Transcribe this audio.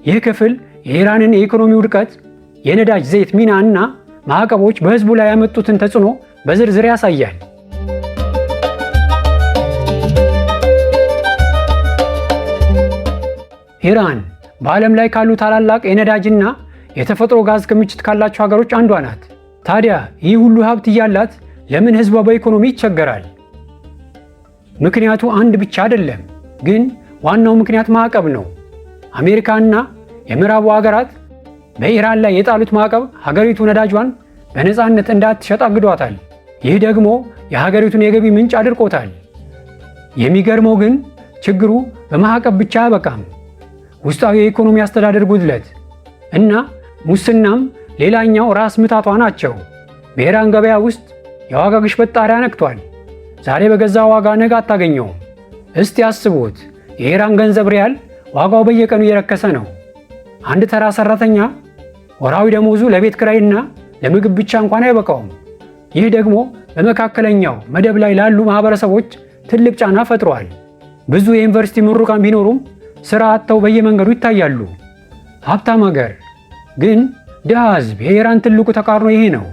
ይህ ክፍል የኢራንን የኢኮኖሚ ውድቀት፣ የነዳጅ ዘይት ሚና እና ማዕቀቦች በሕዝቡ ላይ ያመጡትን ተጽዕኖ በዝርዝር ያሳያል። ኢራን በዓለም ላይ ካሉ ታላላቅ የነዳጅና የተፈጥሮ ጋዝ ክምችት ካላቸው ሀገሮች አንዷ ናት። ታዲያ ይህ ሁሉ ሀብት እያላት ለምን ሕዝቧ በኢኮኖሚ ይቸገራል? ምክንያቱ አንድ ብቻ አይደለም፣ ግን ዋናው ምክንያት ማዕቀብ ነው። አሜሪካና የምዕራቡ ሀገራት በኢራን ላይ የጣሉት ማዕቀብ ሀገሪቱ ነዳጇን በነፃነት እንዳትሸጥ አግዷታል። ይህ ደግሞ የሀገሪቱን የገቢ ምንጭ አድርቆታል። የሚገርመው ግን ችግሩ በማዕቀብ ብቻ አያበቃም። ውስጣዊ የኢኮኖሚ አስተዳደር ጉድለት እና ሙስናም ሌላኛው ራስ ምታቷ ናቸው። በኢራን ገበያ ውስጥ የዋጋ ግሽበት ጣሪያ ነክቷል። ዛሬ በገዛ ዋጋ ነገ አታገኘውም። እስቲ አስቡት፣ የኢራን ገንዘብ ሪያል ዋጋው በየቀኑ እየረከሰ ነው። አንድ ተራ ሰራተኛ ወርሃዊ ደሞዙ ለቤት ኪራይና ለምግብ ብቻ እንኳን አይበቃውም። ይህ ደግሞ በመካከለኛው መደብ ላይ ላሉ ማህበረሰቦች ትልቅ ጫና ፈጥሯል። ብዙ የዩኒቨርሲቲ ምሩቃን ቢኖሩም ስራ አጥተው በየመንገዱ ይታያሉ። ሀብታም ሀገር ግን ድሃ ህዝብ፣ የኢራን ትልቁ ተቃርኖ ይሄ ነው።